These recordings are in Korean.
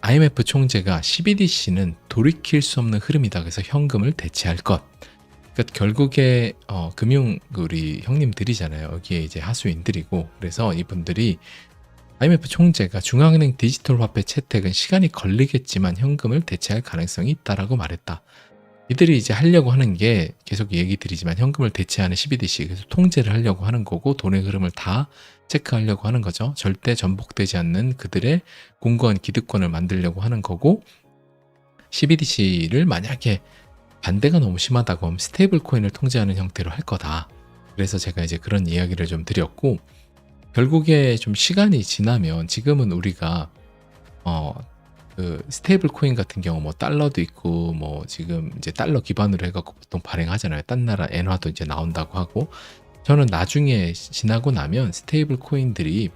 IMF 총재가 CBDC는 돌이킬 수 없는 흐름이다. 그래서 현금을 대체할 것. 그러니까 결국에 금융 우리 형님들이잖아요. 여기에 이제 하수인들이고, 그래서 이분들이 IMF 총재가 중앙은행 디지털 화폐 채택은 시간이 걸리겠지만 현금을 대체할 가능성이 있다라고 말했다. 이들이 이제 하려고 하는 게 계속 얘기 드리지만 현금을 대체하는 CBDC, 그래서 통제를 하려고 하는 거고 돈의 흐름을 다 체크하려고 하는 거죠. 절대 전복되지 않는 그들의 공고한 기득권을 만들려고 하는 거고, CBDC를 만약에 반대가 너무 심하다고 하면 스테이블 코인을 통제하는 형태로 할 거다. 그래서 제가 이제 그런 이야기를 좀 드렸고, 결국에 좀 시간이 지나면 지금은 우리가 그 스테이블 코인 같은 경우 뭐 달러도 있고 뭐 지금 이제 달러 기반으로 해갖고 보통 발행하잖아요. 딴 나라 엔화도 이제 나온다고 하고, 저는 나중에 지나고 나면 스테이블 코인들이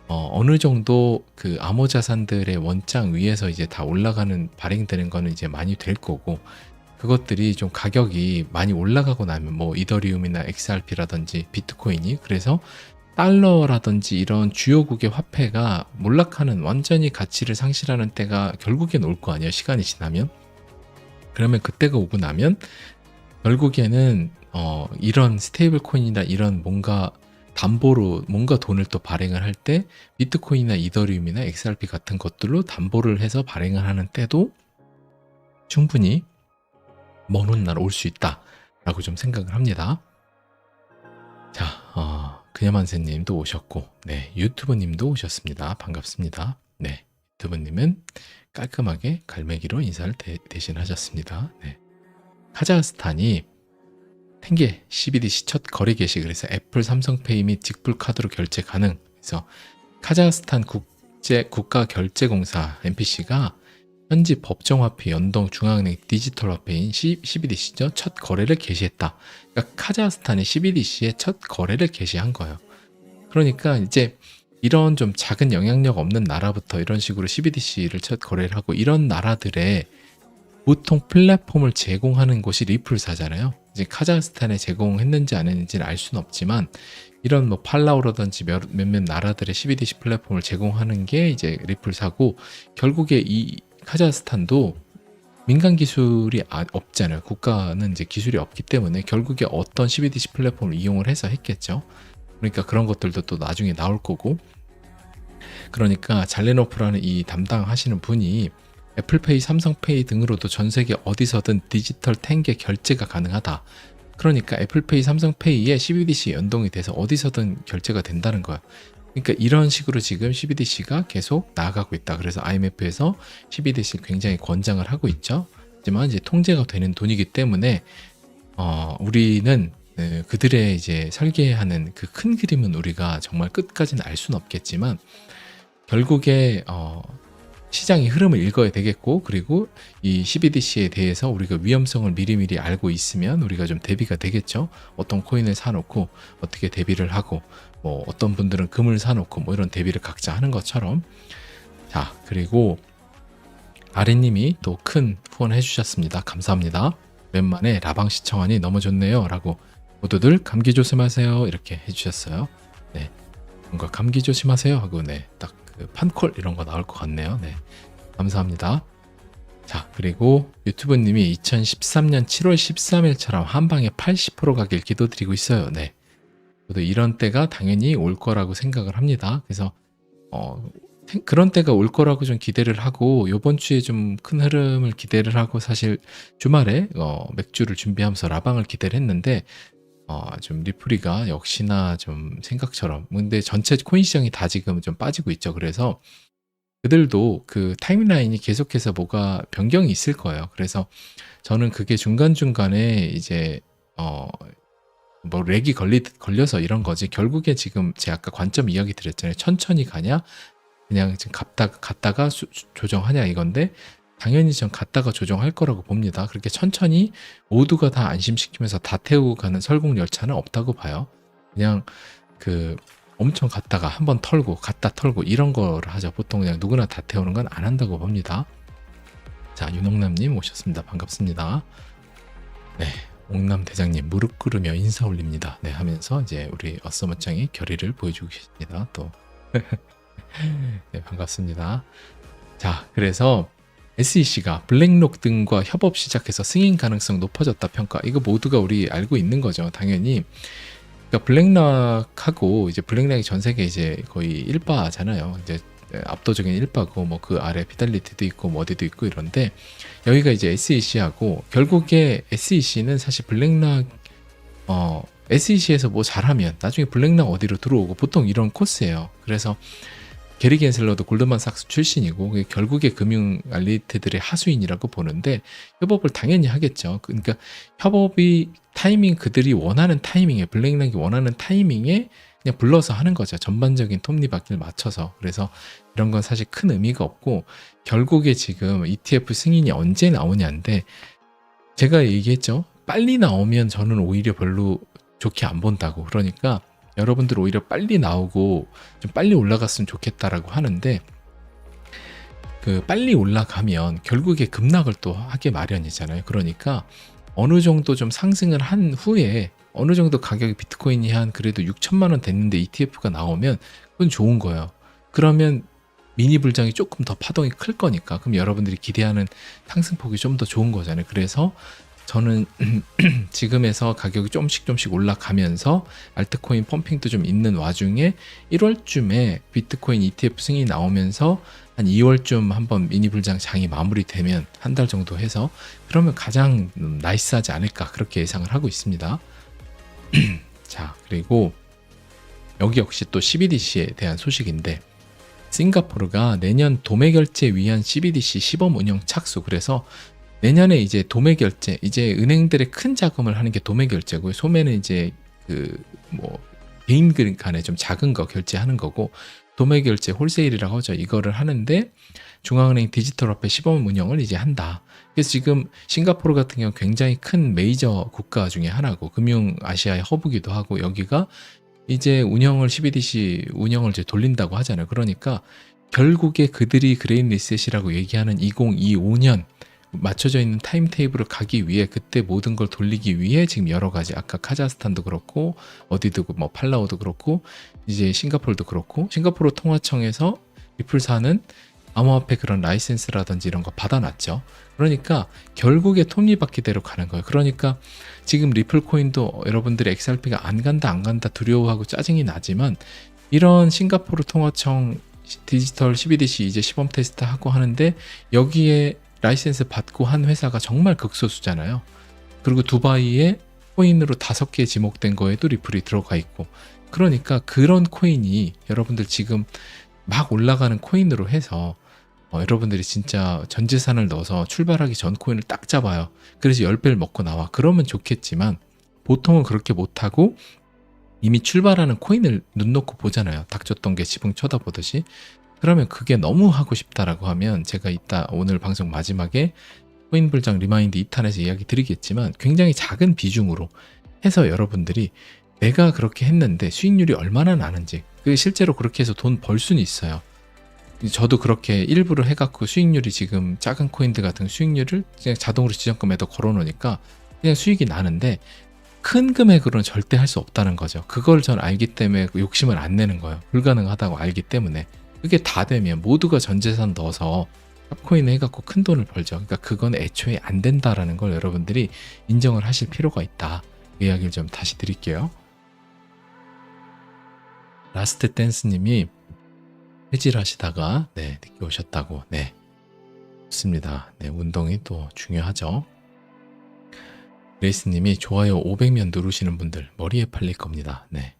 어느 정도 그 암호 자산들의 원장 위에서 이제 다 올라가는 발행되는 거는 이제 많이 될 거고, 그것들이 좀 가격이 많이 올라가고 나면 뭐 이더리움이나 XRP라든지 비트코인이, 그래서 달러라든지 이런 주요국의 화폐가 몰락하는, 완전히 가치를 상실하는 때가 결국엔 올 거 아니에요. 시간이 지나면. 그러면 그때가 오고 나면 결국에는 이런 스테이블 코인이나 이런 뭔가 담보로 뭔가 돈을 또 발행을 할 때 비트코인이나 이더리움이나 XRP 같은 것들로 담보를 해서 발행을 하는 때도 충분히 먼 훗날 올 수 있다라고 좀 생각을 합니다. 자, 그녀만세님도 오셨고, 네, 유튜브님도 오셨습니다. 반갑습니다. 네, 유튜브님은 깔끔하게 갈매기로 인사를 대신하셨습니다. 네. 카자흐스탄이 탱게 CBDC 첫 거래 개시, 그래서 애플, 삼성페이 및 직불 카드로 결제 가능. 그래서 카자흐스탄 국가결제공사 NPC가 현지 법정화폐 연동 중앙은행 디지털 화폐인 CBDC죠. 첫 거래를 개시했다. 그러니까 카자흐스탄이 CBDC의 첫 거래를 개시한 거예요. 그러니까 이제 이런 좀 작은 영향력 없는 나라부터 이런 식으로 CBDC를 첫 거래를 하고, 이런 나라들의 보통 플랫폼을 제공하는 곳이 리플사잖아요. 이제 카자흐스탄에 제공했는지 안 했는지는 알 수는 없지만, 이런 뭐 팔라우라든지 몇몇 나라들의 CBDC 플랫폼을 제공하는 게 이제 리플사고, 결국에 이 카자흐스탄도 민간 기술이 없잖아요. 국가는 이제 기술이 없기 때문에 결국에 어떤 CBDC 플랫폼을 이용을 해서 했겠죠. 그러니까 그런 것들도 또 나중에 나올 거고, 그러니까 잘레노프라는 이 담당하시는 분이 애플페이, 삼성페이 등으로도 전 세계 어디서든 디지털 탱게 결제가 가능하다. 그러니까 애플페이, 삼성페이에 CBDC 연동이 돼서 어디서든 결제가 된다는 거야. 그러니까 이런 식으로 지금 CBDC가 계속 나아가고 있다. 그래서 IMF에서 CBDC를 굉장히 권장을 하고 있죠. 하지만 이제 통제가 되는 돈이기 때문에 우리는 그들의 이제 설계하는 그 큰 그림은 우리가 정말 끝까지는 알 수는 없겠지만, 결국에 시장의 흐름을 읽어야 되겠고, 그리고 이 CBDC에 대해서 우리가 위험성을 미리미리 알고 있으면 우리가 좀 대비가 되겠죠. 어떤 코인을 사놓고 어떻게 대비를 하고, 뭐 어떤 분들은 금을 사놓고 뭐 이런 대비를 각자 하는 것처럼. 자, 그리고 아래님이 또 큰 후원해 주셨습니다. 감사합니다. 웬만에 라방 시청하니 너무 좋네요 라고, 모두들 감기 조심하세요 이렇게 해주셨어요. 네, 뭔가 감기 조심하세요 하고 네, 딱 그 판콜 이런 거 나올 것 같네요. 네, 감사합니다. 자, 그리고 유튜브님이 2013년 7월 13일처럼 한 방에 80% 가길 기도드리고 있어요. 네, 저도 이런 때가 당연히 올 거라고 생각을 합니다. 그래서 그런 때가 올 거라고 좀 기대를 하고, 요번 주에 좀 큰 흐름을 기대를 하고, 사실 주말에 맥주를 준비하면서 라방을 기대를 했는데 좀 리플이가 역시나 좀 생각처럼, 근데 전체 코인 시장이 다 지금 좀 빠지고 있죠. 그래서 그들도 그 타임라인이 계속해서 뭐가 변경이 있을 거예요. 그래서 저는 그게 중간중간에 이제 뭐 렉이 걸려서 이런 거지, 결국에 지금 제가 아까 관점 이야기 드렸잖아요. 천천히 가냐 그냥 지금 갔다가 조정하냐 이건데, 당연히 전 갔다가 조정할 거라고 봅니다. 그렇게 천천히 모두가 다 안심시키면서 다 태우고 가는 설국 열차는 없다고 봐요. 그냥 그 엄청 갔다가 한번 털고 갔다 털고 이런 거를 하죠. 보통 그냥 누구나 다 태우는 건 안 한다고 봅니다. 자, 윤홍남님 오셨습니다. 반갑습니다. 네, 옥남 대장님 무릎 꿇으며 인사 올립니다. 네, 하면서 이제 우리 어서머짱이 결의를 보여주고 계십니다. 또 네, 반갑습니다. 자, 그래서 SEC가 블랙록 등과 협업 시작해서 승인 가능성 높아졌다 평가. 이거 모두가 우리 알고 있는 거죠. 당연히. 그러니까 블랙락하고 이제 블랙락이 전 세계 이제 거의 1바잖아요. 이제 압도적인 1바고 뭐 그 아래 피델리티도 있고 뭐 어디도 있고 이런데 여기가 이제 SEC하고 결국에 SEC는 사실 블랙락 SEC에서 뭐 잘하면 나중에 블랙락 어디로 들어오고 보통 이런 코스예요. 그래서 게리 겐슬러도 골드만삭스 출신이고 그게 결국에 금융 알리트들의 하수인이라고 보는데 협업을 당연히 하겠죠. 그러니까 협업이 타이밍 그들이 원하는 타이밍에 블랙락이 원하는 타이밍에 그냥 불러서 하는 거죠. 전반적인 톱니바퀴를 맞춰서. 그래서 이런 건 사실 큰 의미가 없고 결국에 지금 ETF 승인이 언제 나오냐인데 제가 얘기했죠. 빨리 나오면 저는 오히려 별로 좋게 안 본다고. 그러니까 여러분들 오히려 빨리 나오고 좀 빨리 올라갔으면 좋겠다라고 하는데 그 빨리 올라가면 결국에 급락을 또 하게 마련이잖아요. 그러니까 어느 정도 좀 상승을 한 후에 어느 정도 가격이 비트코인이 한 그래도 6천만 원 됐는데 ETF가 나오면 그건 좋은 거예요. 그러면 미니 불장이 조금 더 파동이 클 거니까 그럼 여러분들이 기대하는 상승폭이 좀 더 좋은 거잖아요. 그래서 저는 지금에서 가격이 조금씩 올라가면서 알트코인 펌핑도 좀 있는 와중에 1월쯤에 비트코인 ETF 승인이 나오면서 한 2월쯤 한번 미니 불장 장이 마무리되면 한 달 정도 해서 그러면 가장 나이스하지 않을까 그렇게 예상을 하고 있습니다. 자, 그리고 여기 역시 또 CBDC에 대한 소식인데 싱가포르가 내년 도매 결제 위한 CBDC 시범 운영 착수. 그래서 내년에 이제 도매 결제, 이제 은행들의 큰 자금을 하는 게 도매 결제고요. 소매는 이제 그 뭐 개인 간에 좀 작은 거 결제하는 거고 도매 결제 홀세일이라고 하죠. 이거를 하는데 중앙은행 디지털 화폐 시범 운영을 이제 한다. 그래서 지금 싱가포르 같은 경우 굉장히 큰 메이저 국가 중에 하나고 금융 아시아의 허브기도 하고 여기가 이제 운영을 CBDC 운영을 이제 돌린다고 하잖아요. 그러니까 결국에 그들이 그레인 리셋이라고 얘기하는 2025년 맞춰져 있는 타임테이블을 가기 위해 그때 모든 걸 돌리기 위해 지금 여러 가지 아까 카자흐스탄도 그렇고 어디도 뭐 팔라우도 그렇고 이제 싱가포르도 그렇고 싱가포르 통화청에서 리플사는 암호화폐 그런 라이센스라든지 이런 거 받아놨죠. 그러니까 결국에 톱니바퀴대로 가는 거예요. 그러니까 지금 리플 코인도 여러분들이 XRP가 안 간다 두려워하고 짜증이 나지만 이런 싱가포르 통화청 디지털 CBDC 이제 시범 테스트 하고 하는데 여기에 라이센스 받고 한 회사가 정말 극소수잖아요. 그리고 두바이에 코인으로 5개 지목된 거에도 리플이 들어가 있고 그러니까 그런 코인이 여러분들 지금 막 올라가는 코인으로 해서 여러분들이 진짜 전 재산을 넣어서 출발하기 전 코인을 딱 잡아요. 그래서 10배를 먹고 나와. 그러면 좋겠지만 보통은 그렇게 못하고 이미 출발하는 코인을 눈 놓고 보잖아요. 닥쳤던 게 지붕 쳐다보듯이. 그러면 그게 너무 하고 싶다라고 하면 제가 이따 오늘 방송 마지막에 코인 불장 리마인드 2탄에서 이야기 드리겠지만 굉장히 작은 비중으로 해서 여러분들이 내가 그렇게 했는데 수익률이 얼마나 나는지 그 실제로 그렇게 해서 돈 벌 수는 있어요. 저도 그렇게 일부러 해갖고 수익률이 지금 작은 코인들 같은 수익률을 그냥 자동으로 지정금에다 걸어놓으니까 그냥 수익이 나는데 큰 금액으로는 절대 할 수 없다는 거죠. 그걸 전 알기 때문에 욕심을 안 내는 거예요. 불가능하다고 알기 때문에. 그게 다 되면 모두가 전 재산 넣어서 탑코인 해갖고 큰 돈을 벌죠. 그러니까 그건 애초에 안 된다라는 걸 여러분들이 인정을 하실 필요가 있다. 그 이야기를 좀 다시 드릴게요. 라스트 댄스님이 회질 하시다가 늦게 오셨다고. 네, 좋습니다. 네, 운동이 또 중요하죠. 레이스님이 좋아요 500면 누르시는 분들 머리에 팔릴 겁니다. 네,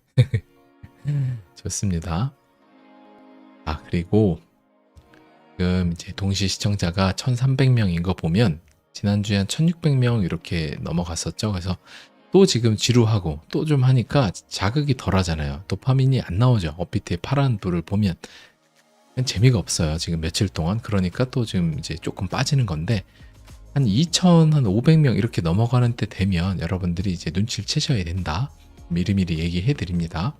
좋습니다. 그리고 지금 이제 동시 시청자가 1300명인 거 보면 지난주에 한 1600명 이렇게 넘어갔었죠. 그래서 또 지금 지루하고 또 좀 하니까 자극이 덜 하잖아요. 도파민이 안 나오죠. 업비트의 파란 불을 보면 재미가 없어요. 지금 며칠 동안. 그러니까 또 지금 이제 조금 빠지는 건데 한 2500명 이렇게 넘어가는 때 되면 여러분들이 이제 눈치를 채셔야 된다. 미리미리 얘기해 드립니다.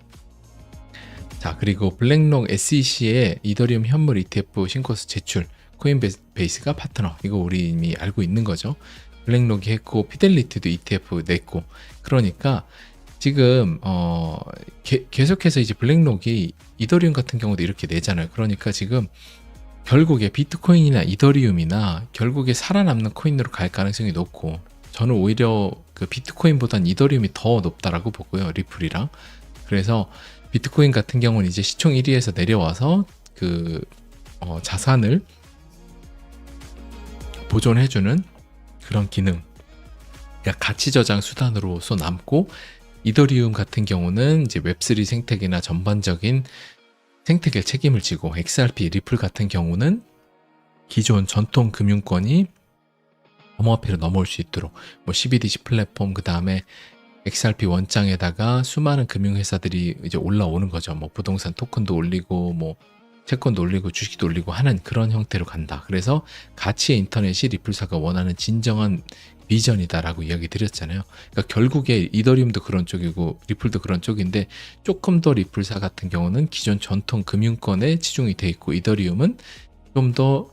자, 그리고 블랙록 SEC의 이더리움 현물 ETF 신코스 제출, 코인베이스가 파트너. 이거 우리 이미 알고 있는 거죠. 블랙록이 했고 피델리티도 ETF 냈고. 그러니까 지금 계속해서 이제 블랙록이 이더리움 같은 경우도 이렇게 내잖아요. 그러니까 지금 결국에 비트코인이나 이더리움이나 결국에 살아남는 코인으로 갈 가능성이 높고, 저는 오히려 그 비트코인보단 이더리움이 더 높다라고 보고요. 리플이랑. 그래서 비트코인 같은 경우는 이제 시총 1위에서 내려와서 그 자산을 보존해주는 그런 기능, 그러니까 가치 저장 수단으로서 남고, 이더리움 같은 경우는 이제 웹3 생태계나 전반적인 생태계 책임을 지고, XRP, 리플 같은 경우는 기존 전통 금융권이 암호화폐로 넘어올 수 있도록 뭐 CBDC 플랫폼, 그 다음에 XRP 원장에다가 수많은 금융회사들이 이제 올라오는 거죠. 뭐 부동산 토큰도 올리고, 뭐 채권도 올리고, 주식도 올리고 하는 그런 형태로 간다. 그래서 가치의 인터넷이 리플사가 원하는 진정한 비전이다라고 이야기 드렸잖아요. 그러니까 결국에 이더리움도 그런 쪽이고 리플도 그런 쪽인데, 조금 더 리플사 같은 경우는 기존 전통 금융권에 치중이 돼 있고, 이더리움은 좀 더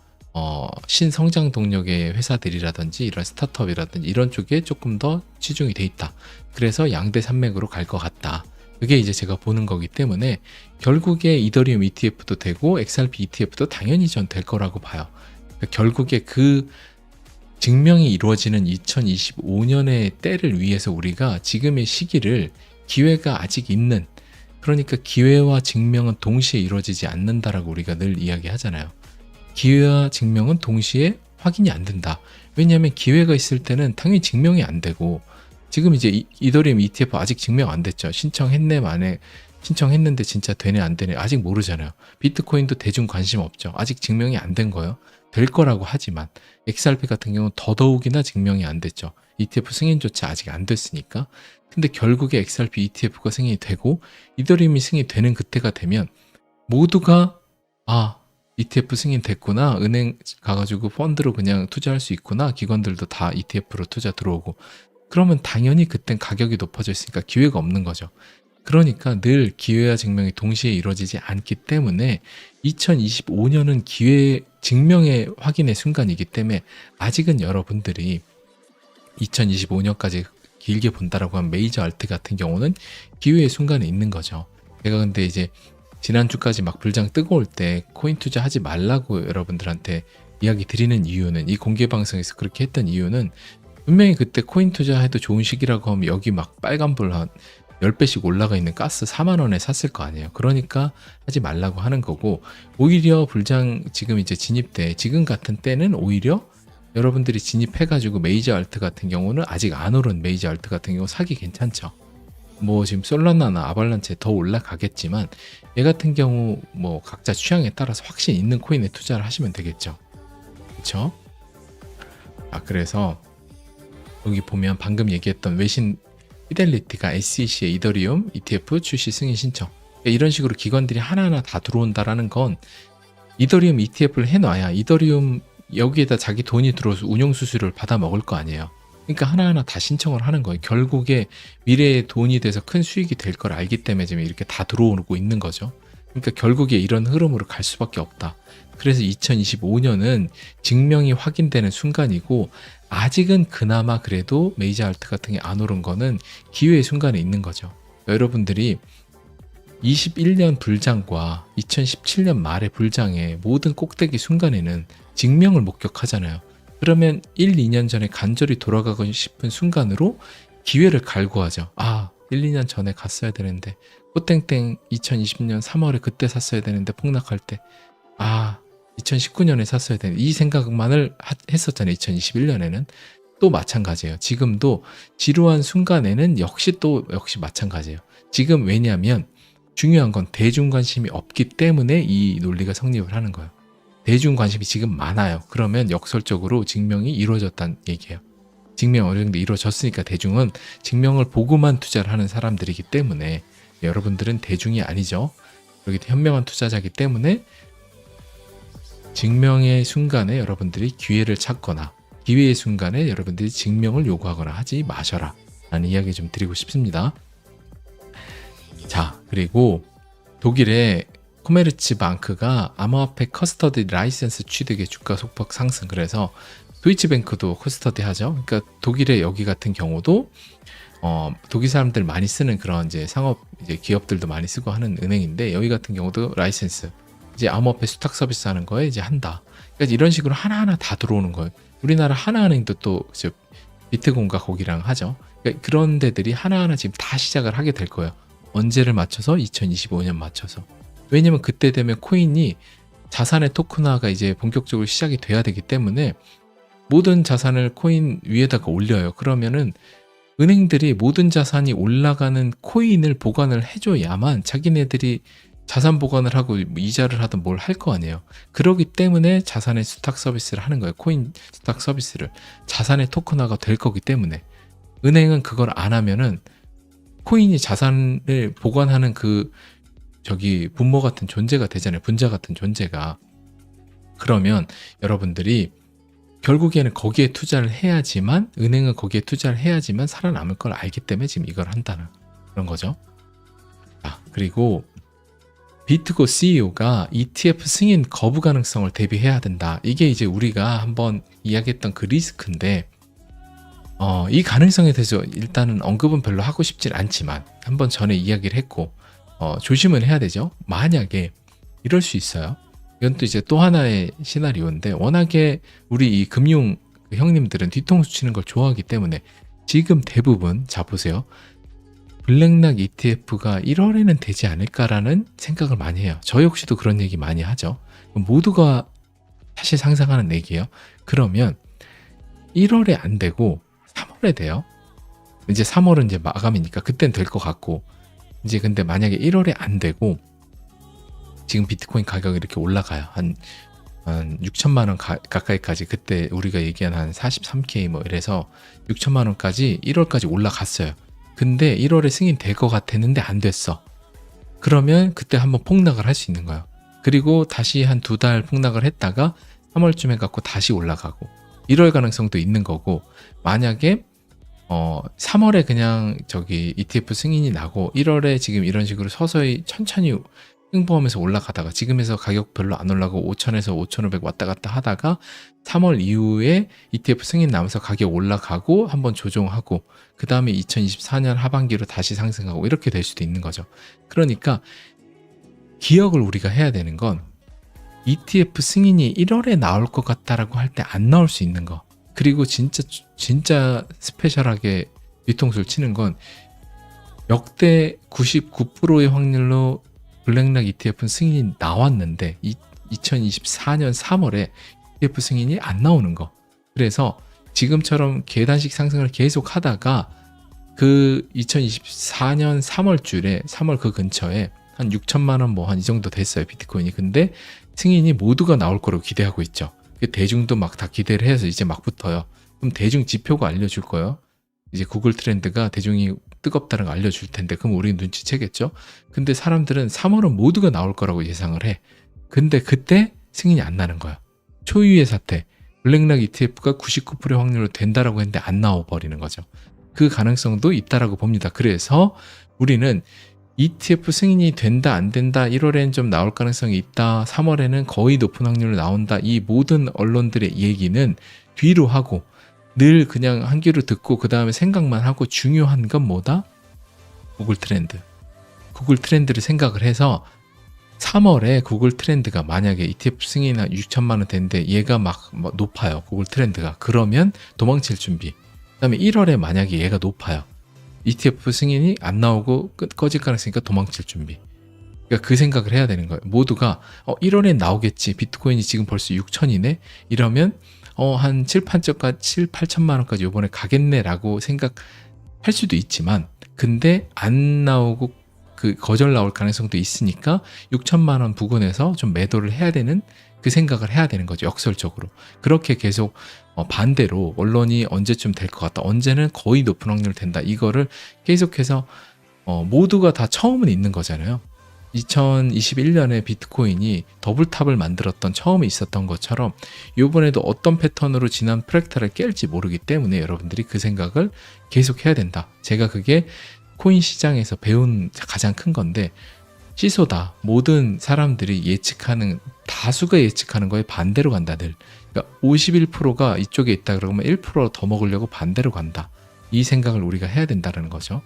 신성장 동력의 회사들이라든지 이런 스타트업이라든지 이런 쪽에 조금 더 치중이 돼 있다. 그래서 양대 산맥으로 갈 것 같다. 그게 이제 제가 보는 거기 때문에 결국에 이더리움 ETF도 되고 XRP ETF도 당연히 전 될 거라고 봐요. 그러니까 결국에 그 증명이 이루어지는 2025년의 때를 위해서 우리가 지금의 시기를, 기회가 아직 있는, 그러니까 기회와 증명은 동시에 이루어지지 않는다라고 우리가 늘 이야기하잖아요. 기회와 증명은 동시에 확인이 안 된다. 왜냐하면 기회가 있을 때는 당연히 증명이 안 되고, 지금 이제 이더리움 ETF 아직 증명 안 됐죠. 신청했네 만에, 신청했는데 진짜 되네 안 되네 아직 모르잖아요. 비트코인도 대중 관심 없죠. 아직 증명이 안 된 거예요. 될 거라고 하지만 XRP 같은 경우는 더더욱이나 증명이 안 됐죠. ETF 승인조차 아직 안 됐으니까. 근데 결국에 XRP ETF가 승인이 되고 이더리움이 승인이 되는 그때가 되면 모두가 ETF 승인됐구나, 은행 가가지고 펀드로 그냥 투자할 수 있구나, 기관들도 다 ETF로 투자 들어오고, 그러면 당연히 그땐 가격이 높아져 있으니까 기회가 없는 거죠. 그러니까 늘 기회와 증명이 동시에 이루어지지 않기 때문에 2025년은 기회, 증명의 확인의 순간이기 때문에 아직은 여러분들이 2025년까지 길게 본다라고 하면 메이저 알트 같은 경우는 기회의 순간에 있는 거죠. 제가 근데 이제 지난주까지 막 불장 뜨거울 때 코인 투자하지 말라고 여러분들한테 이야기 드리는 이유는, 이 공개 방송에서 그렇게 했던 이유는, 분명히 그때 코인 투자해도 좋은 시기라고 하면 여기 막 빨간불 한 10배씩 올라가 있는 가스 4만 원에 샀을 거 아니에요. 그러니까 하지 말라고 하는 거고, 오히려 불장 지금 이제 진입 때, 지금 같은 때는 오히려 여러분들이 진입해가지고 메이저 알트 같은 경우는 아직 안 오른 메이저 알트 같은 경우 사기 괜찮죠. 뭐 지금 솔라나나 아발란체 더 올라가겠지만 얘 같은 경우 뭐 각자 취향에 따라서 확신 있는 코인에 투자를 하시면 되겠죠. 그렇죠? 그래서 여기 보면 방금 얘기했던 외신 피델리티가 SEC의 이더리움 ETF 출시 승인 신청, 이런 식으로 기관들이 하나하나 다 들어온다라는 건 이더리움 ETF를 해놔야 이더리움 여기에다 자기 돈이 들어서 운용 수수료를 받아 먹을 거 아니에요. 그러니까 하나하나 다 신청을 하는 거예요. 결국에 미래에 돈이 돼서 큰 수익이 될 걸 알기 때문에 지금 이렇게 다 들어오고 있는 거죠. 그러니까 결국에 이런 흐름으로 갈 수밖에 없다. 그래서 2025년은 증명이 확인되는 순간이고, 아직은 그나마 그래도 메이저 알트 같은 게 안 오른 거는 기회의 순간에 있는 거죠. 여러분들이 21년 불장과 2017년 말의 불장의 모든 꼭대기 순간에는 증명을 목격하잖아요. 그러면 1, 2년 전에 간절히 돌아가고 싶은 순간으로 기회를 갈구하죠. 1, 2년 전에 갔어야 되는데, 꽃땡땡 2020년 3월에 그때 샀어야 되는데, 폭락할 때 2019년에 샀어야 되는데, 이 생각만을 했었잖아요. 2021년에는 또 마찬가지예요. 지금도 지루한 순간에는 역시 마찬가지예요. 지금 왜냐하면 중요한 건 대중 관심이 없기 때문에 이 논리가 성립을 하는 거예요. 대중 관심이 지금 많아요. 그러면 역설적으로 증명이 이루어졌다는 얘기예요. 증명 어느 정도 이루어졌으니까 대중은 증명을 보고만 투자를 하는 사람들이기 때문에, 여러분들은 대중이 아니죠. 여기 현명한 투자자이기 때문에 증명의 순간에 여러분들이 기회를 찾거나 기회의 순간에 여러분들이 증명을 요구하거나 하지 마셔라 라는 이야기 좀 드리고 싶습니다. 자, 그리고 독일의 코메르츠방크가 암호화폐 커스터디 라이센스 취득의 주가 소폭 상승. 그래서 도이치뱅크도 커스터디 하죠. 그러니까 독일의 여기 같은 경우도 독일 사람들 많이 쓰는 그런 이제 상업 이제 기업들도 많이 쓰고 하는 은행인데, 여기 같은 경우도 라이센스 이제 암호화폐 수탁 서비스 하는 거에 이제 한다. 그러니까 이런 식으로 하나하나 다 들어오는 거예요. 우리나라 하나은행도 또 비트공과 거기랑 하죠. 그러니까 그런 데들이 하나하나 지금 다 시작을 하게 될 거예요. 언제를 맞춰서? 2025년 맞춰서. 왜냐면 그때 되면 코인이 자산의 토큰화가 이제 본격적으로 시작이 돼야 되기 때문에 모든 자산을 코인 위에다가 올려요. 그러면은 은행들이 모든 자산이 올라가는 코인을 보관을 해줘야만 자기네들이 자산 보관을 하고 이자를 하든 뭘 할 거 아니에요. 그러기 때문에 자산의 수탁 서비스를 하는 거예요. 코인 수탁 서비스를. 자산의 토큰화가 될 거기 때문에. 은행은 그걸 안 하면은 코인이 자산을 보관하는 분모 같은 존재가 되잖아요. 분자 같은 존재가. 그러면 여러분들이 결국에는 거기에 투자를 해야지만, 은행은 거기에 투자를 해야지만 살아남을 걸 알기 때문에 지금 이걸 한다는 그런 거죠. 그리고 비트고 CEO가 ETF 승인 거부 가능성을 대비해야 된다. 이게 이제 우리가 한번 이야기했던 그 리스크인데, 이 가능성에 대해서 일단은 언급은 별로 하고 싶진 않지만 한번 전에 이야기를 했고, 조심은 해야 되죠. 만약에 이럴 수 있어요. 이건 또 이제 또 하나의 시나리오인데, 워낙에 우리 이 금융 형님들은 뒤통수 치는 걸 좋아하기 때문에 지금 대부분, 자 보세요. 블랙락 ETF가 1월에는 되지 않을까라는 생각을 많이 해요. 저 역시도 그런 얘기 많이 하죠. 모두가 사실 상상하는 얘기예요. 그러면 1월에 안 되고 3월에 돼요. 이제 3월은 이제 마감이니까 그땐 될 것 같고, 이제 근데 만약에 1월에 안 되고 지금 비트코인 가격이 이렇게 올라가요. 한 6천만 원 가까이까지, 그때 우리가 얘기한 한 43K 뭐 이래서 6천만 원까지 1월까지 올라갔어요. 근데 1월에 승인 될 것 같았는데 안 됐어. 그러면 그때 한번 폭락을 할 수 있는 거예요. 그리고 다시 한 2달 폭락을 했다가 3월쯤에 갖고 다시 올라가고, 이럴 가능성도 있는 거고, 만약에 3월에 그냥 ETF 승인이 나고 1월에 지금 이런 식으로 서서히 천천히 횡보하면서 올라가다가 지금에서 가격 별로 안 올라가고 5,000에서 5,500 왔다 갔다 하다가 3월 이후에 ETF 승인 나면서 가격 올라가고 한번 조정하고 그 다음에 2024년 하반기로 다시 상승하고 이렇게 될 수도 있는 거죠. 그러니까 기억을 우리가 해야 되는 건 ETF 승인이 1월에 나올 것 같다라고 할 때 안 나올 수 있는 거, 그리고 진짜 스페셜하게 뒤통수를 치는 건 역대 99%의 확률로 블랙락 ETF는 승인이 나왔는데 2024년 3월에 ETF 승인이 안 나오는 거. 그래서 지금처럼 계단식 상승을 계속 하다가 그 2024년 3월 줄에 3월 그 근처에 한 6천만 원 뭐 한 이 정도 됐어요, 비트코인이. 근데 승인이 모두가 나올 거라고 기대하고 있죠. 대중도 막 다 기대를 해서 이제 막 붙어요. 그럼 대중 지표가 알려줄 거예요. 이제 구글 트렌드가 대중이 뜨겁다는 거 알려줄 텐데, 그럼 우리는 눈치채겠죠. 근데 사람들은 3월은 모두가 나올 거라고 예상을 해. 근데 그때 승인이 안 나는 거야. 초유의 사태. 블랙락 ETF가 99%의 확률로 된다라고 했는데 안 나와버리는 거죠. 그 가능성도 있다라고 봅니다. 그래서 우리는 ETF 승인이 된다 안 된다, 1월에는 좀 나올 가능성이 있다, 3월에는 거의 높은 확률로 나온다, 이 모든 언론들의 얘기는 뒤로 하고 늘 그냥 한 귀로 듣고 그 다음에 생각만 하고, 중요한 건 뭐다? 구글 트렌드. 구글 트렌드를 생각을 해서 3월에 구글 트렌드가 만약에 ETF 승인이 6천만 원 되는데 얘가 막 높아요, 구글 트렌드가. 그러면 도망칠 준비. 그 다음에 1월에 만약에 얘가 높아요, ETF 승인이 안 나오고 꺼질 가능성이니까 도망칠 준비. 그러니까 그 생각을 해야 되는 거예요. 모두가 1월에 나오겠지, 비트코인이 지금 벌써 6천이네, 이러면 한 7, 8천만 원까지 이번에 가겠네라고 생각할 수도 있지만, 근데 안 나오고 그 거절 나올 가능성도 있으니까 6천만 원 부근에서 좀 매도를 해야 되는, 그 생각을 해야 되는 거죠, 역설적으로. 그렇게 계속 반대로 언론이 언제쯤 될 것 같다, 언제는 거의 높은 확률 된다, 이거를 계속해서 모두가 다 처음은 있는 거잖아요. 2021년에 비트코인이 더블탑을 만들었던, 처음에 있었던 것처럼 이번에도 어떤 패턴으로 지난 프랙탈을 깰지 모르기 때문에 여러분들이 그 생각을 계속 해야 된다. 제가 그게 코인 시장에서 배운 가장 큰 건데, 시소다. 모든 사람들이 예측하는, 다수가 예측하는 거에 반대로 간다. 늘. 그러니까 51%가 이쪽에 있다 그러면 1% 더 먹으려고 반대로 간다. 이 생각을 우리가 해야 된다는 거죠.